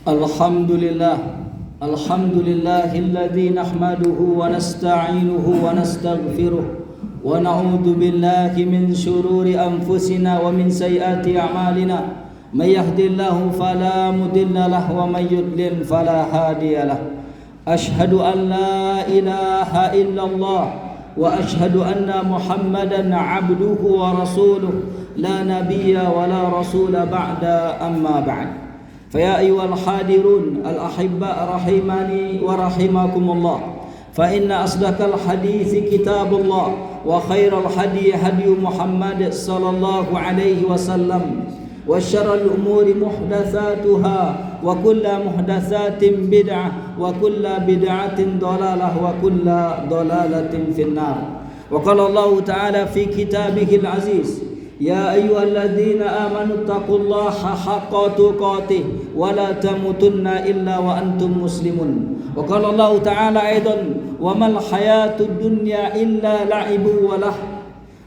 Alhamdulillah, alhamdulillahilladzi nahmaduhu wa nasta'inuhu wa nastaghfiruh wa na'udzu billahi min shururi anfusina wa min sayyiati a'malina. May yahdihillahu fala mudilla lahu wa may yudlil fala hadiyalah. Ashhadu an la ilaha illallah wa ashhadu anna Muhammadan 'abduhu wa rasuluh la nabiyya wa la rasula ba'da amma ba'd. فيا أيها الحاضرون الأحباء رحمني ورحمكم الله فإن أصدق الحديث كتاب الله وخير الهدي هدي محمد صلى الله عليه وسلم وشر الأمور محدثاتها وكل محدثات بدعة وكل بدعة ضلالة وكل ضلالة في النار. وقال الله تعالى في كتابه العزيز يا أيها الذين آمنوا اتقوا الله حق تقاته ولا تموتن إلا وأنتم مسلمون. وقال الله تعالى أيضا وما الحياة الدنيا إلا لعب وله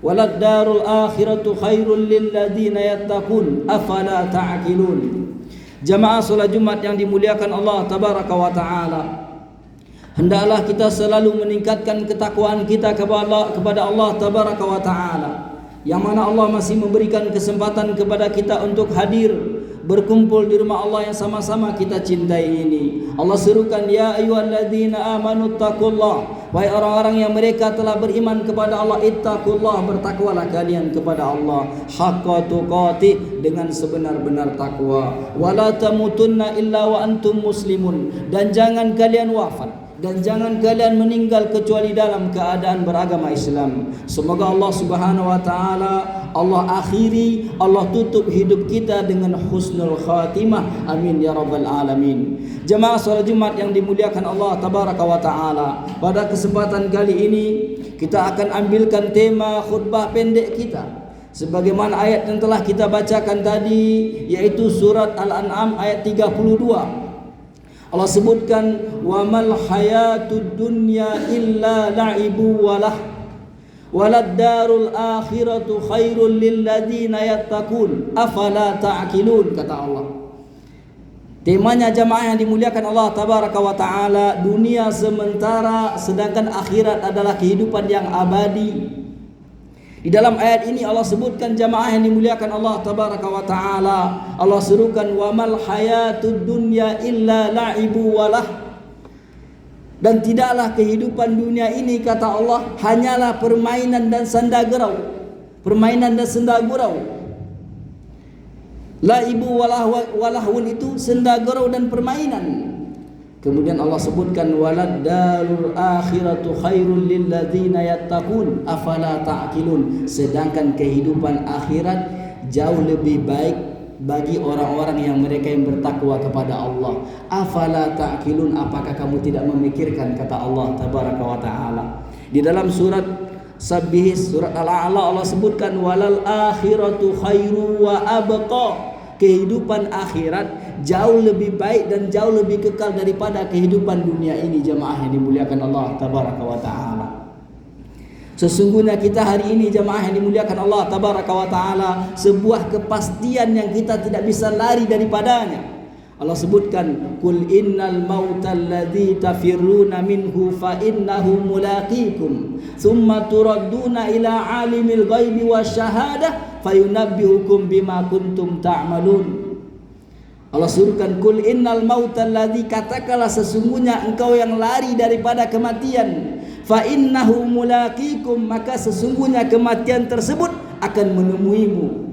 وللدار الآخرة خير للذين يتقون أفلا تعقلون. Jamaah salat Jumat yang dimuliakan Allah tabaraka wa taala, hendaklah kita selalu meningkatkan ketakwaan kita kepada Allah tabaraka wa taala, yang mana Allah masih memberikan kesempatan kepada kita untuk hadir berkumpul di rumah Allah yang sama-sama kita cintai ini. Allah serukan ya ayyuhalladzina amanu taqullah, wahai orang-orang yang mereka telah beriman kepada Allah, ittaqullah, bertakwalah kalian kepada Allah haqqa tuqatih, dengan sebenar-benar takwa, wala tamutunna illa wa antum muslimun, dan jangan kalian wafat dan jangan kalian meninggal kecuali dalam keadaan beragama Islam. Semoga Allah Subhanahu wa taala Allah akhiri, Allah tutup hidup kita dengan husnul khatimah. Amin ya rabbal alamin. Jemaah salat Jumat yang dimuliakan Allah tabaraka wa taala, pada kesempatan kali ini kita akan ambilkan tema khutbah pendek kita sebagaimana ayat yang telah kita bacakan tadi, yaitu surat Al-An'am ayat 32. Allah sebutkan wa mal hayatud dunya illa la'ibu walah walad darul akhiratu khairul lil ladzina yattaqun afala ta'qilun, kata Allah. Temanya jamaah yang dimuliakan Allah tabaraka wa taala, dunia sementara sedangkan akhirat adalah kehidupan yang abadi. Di dalam ayat ini Allah sebutkan jamaah yang dimuliakan Allah tabaraka wa taala, Allah serukan wa mal hayatud dunya illa la'ibu walah, dan tidaklah kehidupan dunia ini, kata Allah, hanyalah permainan dan senda gurau. Permainan dan senda gurau. La'ibu walahun itu senda gurau dan permainan. Kemudian Allah sebutkan walad darul akhiratu khairul lil ladzina yattaqun afala ta'qilun, sedangkan kehidupan akhirat jauh lebih baik bagi orang-orang yang mereka yang bertakwa kepada Allah. Afala ta'qilun, apakah kamu tidak memikirkan, kata Allah tabaraka wa taala. Di dalam surat Sabbih, surat Al-A'la, Allah sebutkan walal akhiratu khairu wa abqa, kehidupan akhirat jauh lebih baik dan jauh lebih kekal daripada kehidupan dunia ini. Jamaah yang dimuliakan Allah tabaraka wa taala, sesungguhnya kita hari ini jamaah yang dimuliakan Allah tabaraka wa taala, sebuah kepastian yang kita tidak bisa lari daripadanya. Allah sebutkan kul innal mautal ladzi tafirruna minhu fa innahu mulaqikum thumma turadduna ila alimil ghaibi wasyahadah fayunabbiukum bima kuntum ta'malun. Allah suruhkan kul innal mautal ladzi, katakanlah sesungguhnya engkau yang lari daripada kematian, fa innahu mulaqikum, maka sesungguhnya kematian tersebut akan menemuimu.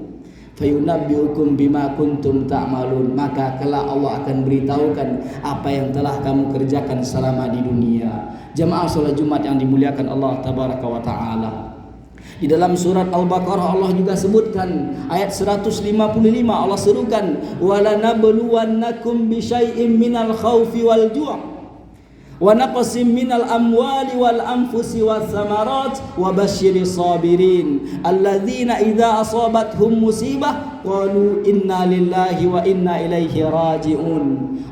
Fayunabbiukum bima kuntum ta'malun, maka kelak Allah akan beritahukan apa yang telah kamu kerjakan selama di dunia. Jamaah salat Jumat yang dimuliakan Allah tabaraka wa taala, di dalam surat Al-Baqarah Allah juga sebutkan ayat 155, Allah serukan walanabluwannakum bisyai'im minal khaufi wal ju', wa naqsim minal amwali wal anfusi wath thamarat wa basyiris sabirin alladzina idza asabathum musibah qalu inna lillahi wa inna ilaihi raji'un.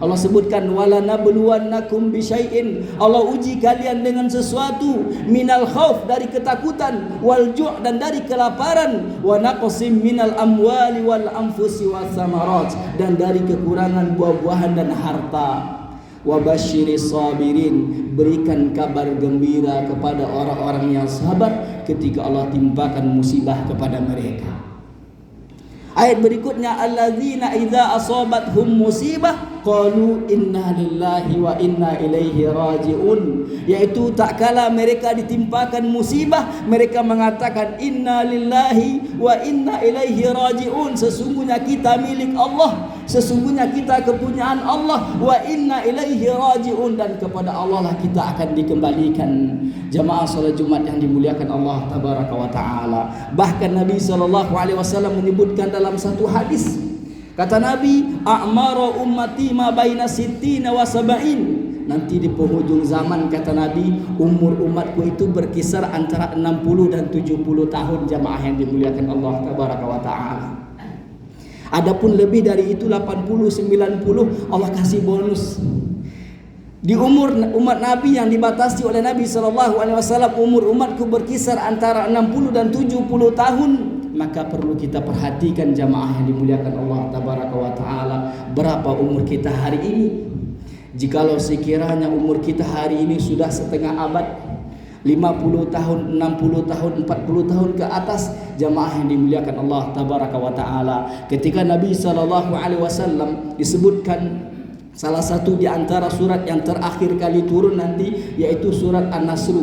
Allah sebutkan wala nabluwannakum bisyai'in, Allah uji kalian dengan sesuatu, minal khauf dari ketakutan, wal ju' dan dari kelaparan, wa naqsim minal amwali wal anfusi wath thamarat dan dari kekurangan buah-buahan dan harta. Wa basyiris sabirin, berikan kabar gembira kepada orang-orang yang sabar ketika Allah timpakan musibah kepada mereka. Ayat berikutnya alladzina idza asabathum musibah qalu inna lillahi wa inna ilaihi raji'un, yaitu tak kala mereka ditimpakan musibah mereka mengatakan inna lillahi wa inna ilaihi raji'un, sesungguhnya kita milik Allah, sesungguhnya kita kepunyaan Allah, wa inna ilaihi raji'un, dan kepada Allah lah kita akan dikembalikan. Jamaah salat Jumat yang dimuliakan Allah tabaraka wa taala. Bahkan Nabi SAW menyebutkan dalam satu hadis, kata Nabi, a'maru ummati ma baina sittina wa sab'in, nanti di penghujung zaman kata Nabi, umur umatku itu berkisar antara 60 dan 70 tahun. Jamaah yang dimuliakan Allah tabaraka wa taala. Adapun lebih dari itu 80, 90 Allah kasih bonus. Di umur umat Nabi yang dibatasi oleh Nabi SAW, umur umatku berkisar antara 60 dan 70 tahun. Maka perlu kita perhatikan jamaah yang dimuliakan Allah tabaraka wa ta'ala, berapa umur kita hari ini. Jikalau sekiranya umur kita hari ini sudah setengah abad, 50 tahun, 60 tahun, 40 tahun ke atas, jamaah yang dimuliakan Allah tabaraka wa ta'ala. Ketika Nabi SAW disebutkan salah satu di antara surat yang terakhir kali turun nanti, yaitu surat An-Nasr.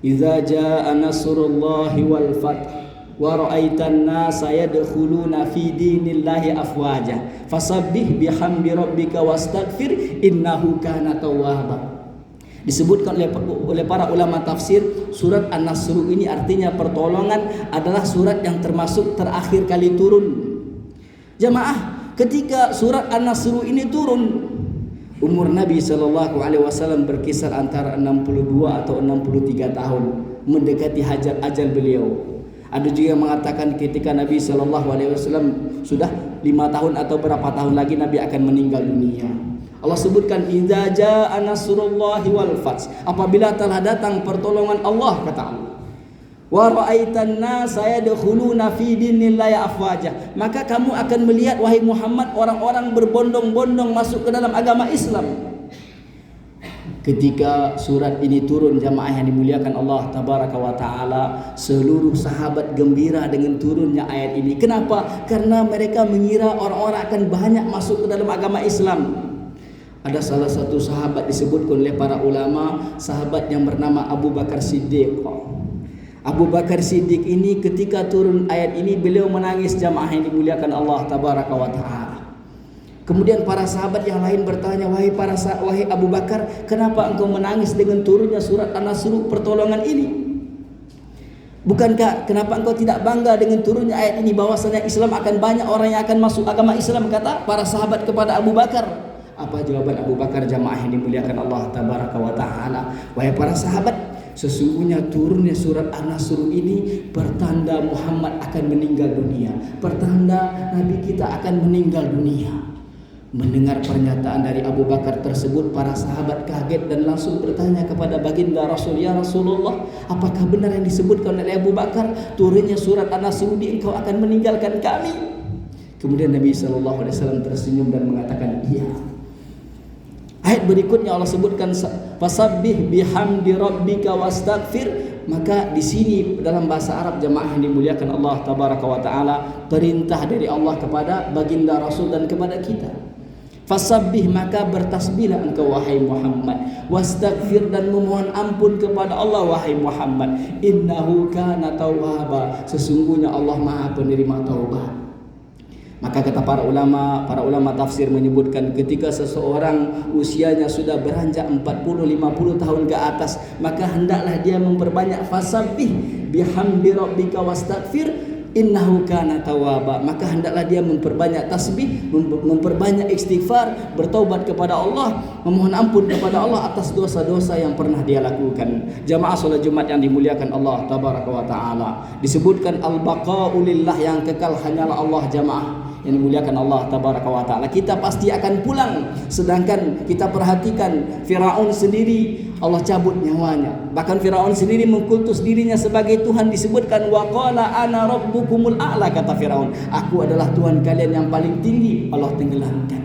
Idza jaa nasrullahi wal fath wa ra'aitan nasa yadkhuluna fi dinillahi afwaja fasabbih bihamdi rabbika wastaghfir innahu kana tawwaba. Disebutkan oleh para ulama tafsir, surat An-Nasr ini artinya pertolongan, adalah surat yang termasuk terakhir kali turun. Jamaah, ketika surat An-Nasr ini turun, umur Nabi SAW berkisar antara 62 atau 63 tahun, mendekati ajal beliau. Ada juga yang mengatakan ketika Nabi SAW sudah 5 tahun atau berapa tahun lagi Nabi akan meninggal dunia. Allah sebutkan idza jaa nasrullahi wal fath, apabila telah datang pertolongan Allah, kata Allah, wa ra'aitan nasa yadkhuluna fi dinillahi afwaja, maka kamu akan melihat wahai Muhammad orang-orang berbondong-bondong masuk ke dalam agama Islam. Ketika surat ini turun, jamaah yang dimuliakan Allah tabaraka wa taala, seluruh sahabat gembira dengan turunnya ayat ini. Kenapa? Karena mereka mengira orang-orang akan banyak masuk ke dalam agama Islam. Ada salah satu sahabat disebutkan oleh para ulama, sahabat yang bernama Abu Bakar Siddiq. Abu Bakar Siddiq ini ketika turun ayat ini beliau menangis, jamaah yang dimuliakan Allah tabaraka wa taala. Kemudian para sahabat yang lain bertanya, wahai Abu Bakar, kenapa engkau menangis dengan turunnya surat An-Nasr pertolongan ini? Bukankah kenapa engkau tidak bangga dengan turunnya ayat ini bahwasanya Islam akan banyak orang yang akan masuk agama Islam, kata para sahabat kepada Abu Bakar. Apa jawaban Abu Bakar, jamaah yang dimuliakan Allah tabaraka wa taala? Wahai para sahabat, sesungguhnya turunnya surat An-Nasr ini pertanda Muhammad akan meninggal dunia, pertanda Nabi kita akan meninggal dunia. Mendengar pernyataan dari Abu Bakar tersebut, para sahabat kaget dan langsung bertanya kepada baginda Rasul, ya Rasulullah, apakah benar yang disebutkan oleh Abu Bakar, turunnya surat An-Nasr ini engkau akan meninggalkan kami? Kemudian Nabi SAW tersenyum dan mengatakan, iya. Ayat berikutnya Allah sebutkan fasabbih bihamdi rabbika wastaghfir. Maka di sini dalam bahasa Arab, jemaah yang dimuliakan Allah tabaraka wa taala, perintah dari Allah kepada baginda Rasul dan kepada kita. Fasabbih, maka bertasbihlah engkau wahai Muhammad, wastaghfir, dan memohon ampun kepada Allah wahai Muhammad, innahu kana tawwaba, sesungguhnya Allah Maha penerima taubat. Maka kata para ulama tafsir menyebutkan ketika seseorang usianya sudah beranjak 40-50 tahun ke atas, maka hendaklah dia memperbanyak fasabbih bihamdi rabbika wastaghfir, innahu kana tawwaba, maka hendaklah dia memperbanyak tasbih, memperbanyak istighfar, bertaubat kepada Allah, memohon ampun kepada Allah atas dosa-dosa yang pernah dia lakukan. Jamaah salat Jumat yang dimuliakan Allah tabaraka wa taala, disebutkan al-baqa'u lillah, yang kekal hanyalah Allah. Jamaah yang dimuliakan Allah tabaraka wa taala, kita pasti akan pulang. Sedangkan kita perhatikan Firaun sendiri, Allah cabut nyawanya. Bahkan Firaun sendiri mengkultus dirinya sebagai Tuhan, disebutkan waqala ana rabbukumul a'la, kata Firaun, aku adalah Tuhan kalian yang paling tinggi. Allah tenggelamkan.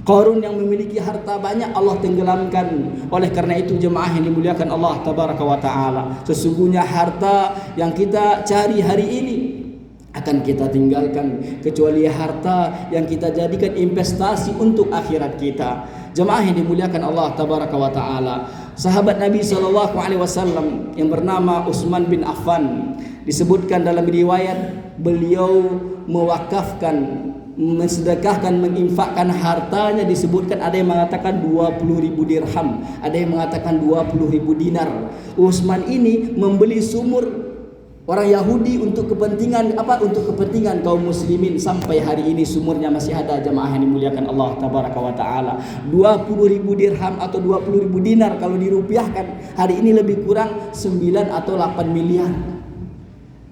Qarun yang memiliki harta banyak, Allah tenggelamkan. Oleh karena itu jemaah yang dimuliakan Allah tabaraka wa taala, sesungguhnya harta yang kita cari hari ini akan kita tinggalkan, kecuali harta yang kita jadikan investasi untuk akhirat kita. Jemaah yang dimuliakan Allah tabaraka wa taala, sahabat Nabi SAW yang bernama Utsman bin Affan, disebutkan dalam riwayat beliau mewakafkan, mensedekahkan, menginfakkan hartanya. Disebutkan ada yang mengatakan 20.000 dirham, ada yang mengatakan 20.000 dinar. Utsman ini membeli sumur orang Yahudi untuk kepentingan apa? Untuk kepentingan kaum muslimin. Sampai hari ini sumurnya masih ada. Jemaah yang dimuliakan Allah tabaraka wa taala, 20.000 dirham atau 20.000 dinar kalau dirupiahkan hari ini lebih kurang 9 atau 8 miliar.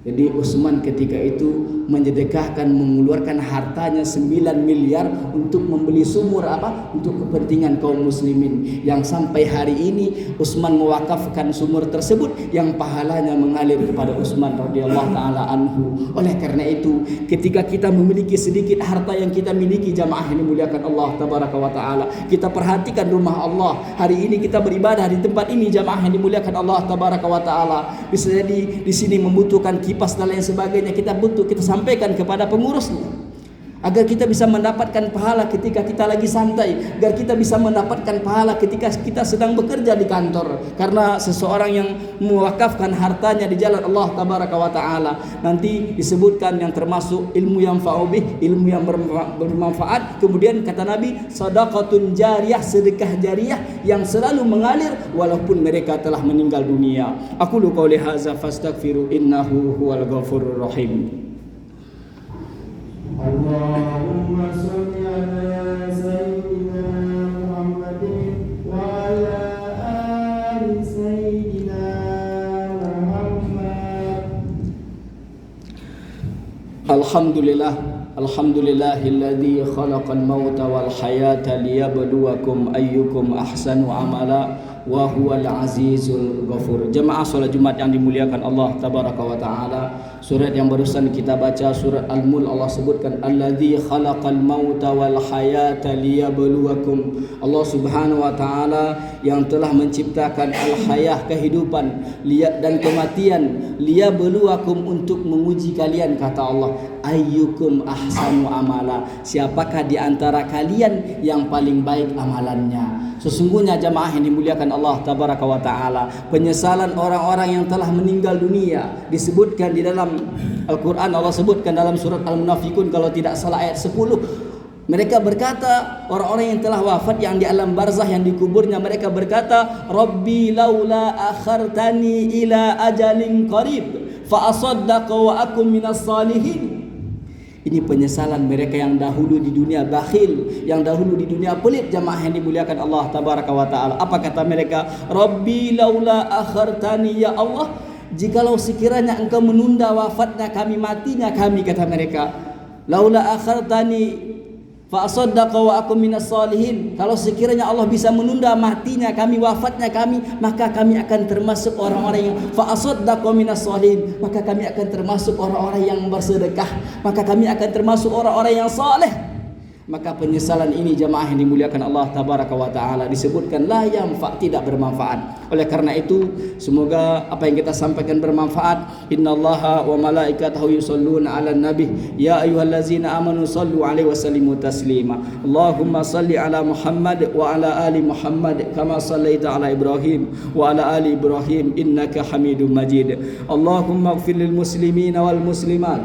Jadi Utsman ketika itu menyedekahkan, mengeluarkan hartanya 9 miliar untuk membeli sumur apa? Untuk kepentingan kaum muslimin, yang sampai hari ini Utsman mewakafkan sumur tersebut yang pahalanya mengalir kepada Utsman radhiyallahu taala anhu. Oleh karena itu, ketika kita memiliki sedikit harta yang kita miliki, jamaah yang dimuliakan Allah tabaraka wa taala, kita perhatikan rumah Allah. Hari ini kita beribadah di tempat ini, jamaah yang dimuliakan Allah tabaraka wa taala. Bisa jadi di sini membutuhkan kipas dan lain sebagainya, kita sampaikan kepada pengurusnya agar kita bisa mendapatkan pahala ketika kita lagi santai, agar kita bisa mendapatkan pahala ketika kita sedang bekerja di kantor. Karena seseorang yang mewakafkan hartanya di jalan Allah tabaraka wa taala, nanti disebutkan yang termasuk ilmu yang fa'ubih, ilmu yang bermanfaat. Kemudian kata Nabi, sadaqatun jariyah, sedekah jariyah yang selalu mengalir walaupun mereka telah meninggal dunia. Aku lu qauli hadza fastaghfiru innahu huwal ghafurur rahim. Allahumma sholli ala sayyidina Muhammadin wa ala ali sayyidina Muhammad. Alhamdulillahilladzi khalaqal mauta wal hayata liyabluwakum ayyukum ahsanu amala wa huwal azizul ghafur. Jemaah salat Jumat yang dimuliakan Allah tabaraka wa taala, surat yang barusan kita baca surat Al-Mulk, Allah sebutkan alladzi khalaqal mauta wal hayata liyabluwakum. Allah Subhanahu wa taala yang telah menciptakan al-hayah, kehidupan, dan kematian, liyabluwakum, untuk menguji kalian, kata Allah, ayyukum ahsanu amala, siapakah di antara kalian yang paling baik amalannya. Sesungguhnya jamaah yang dimuliakan Allah tabaraka wa taala, penyesalan orang-orang yang telah meninggal dunia disebutkan di dalam Al-Quran. Allah sebutkan dalam surat Al-Munafikun kalau tidak salah ayat 10. Mereka berkata, orang-orang yang telah wafat yang di alam barzah, yang dikuburnya, mereka berkata, Rabbi laula akhartani ila ajalin qarib fa asaddaqa wa akum minas salihin. Ini penyesalan mereka yang dahulu di dunia bakhil, yang dahulu di dunia pelit. Jamaah yang dimuliakan Allah tabaraka wa taala, apa kata mereka? Rabbi laula akhartani, ya Allah, jikalau sekiranya engkau menunda wafatnya kami, matinya kami, kata mereka, laula akhartani fa asaddaqa wa akum minas salihin, kalau sekiranya Allah bisa menunda matinya kami, wafatnya kami, maka kami akan termasuk orang-orang yang fa asaddaqa minas salihin, maka kami akan termasuk orang-orang yang bersedekah, maka kami akan termasuk orang-orang yang saleh. Maka penyesalan ini jamaah yang dimuliakan Allah tabaraka wa taala disebutkan la yanfa, tidak bermanfaat. Oleh karena itu semoga apa yang kita sampaikan bermanfaat. Innallaha wa malaikatahu yusholluna 'alan nabi ya ayyuhallazina amanu shallu 'alaihi wa sallimu taslima. Allahumma shalli 'ala Muhammad wa 'ala ali Muhammad kama shallaita 'ala Ibrahim wa 'ala ali Ibrahim innaka Hamidum Majid. Allahumma ighfir lil muslimina wal muslimat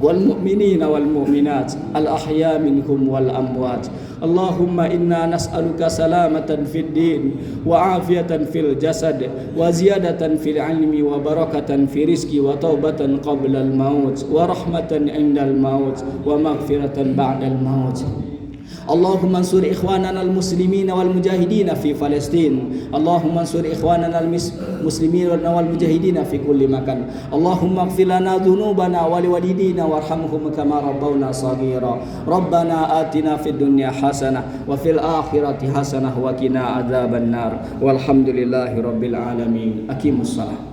والمؤمنين والمؤمنات الأحياء منهم والأموات. اللهم إنا نسألك سلامة في الدين وعافية في الجسد وزيادة في العلم وبركة في رزق وتوبة قبل الموت ورحمة عند الموت ومغفرة بعد الموت. اللهم انصر إخواننا المسلمين والمجاهدين في فلسطين. اللهم انصر إخواننا المسلمين والمجاهدين في كل مكان. اللهم اغفر لنا ذنوبنا ولوالدينا وارحمهم كما ربونا صغيرا. ربنا آتنا في الدنيا حسنة وفي الآخرة حسنة وقنا عذاب النار. والحمد لله رب العالمين. أقيموا الصلاة.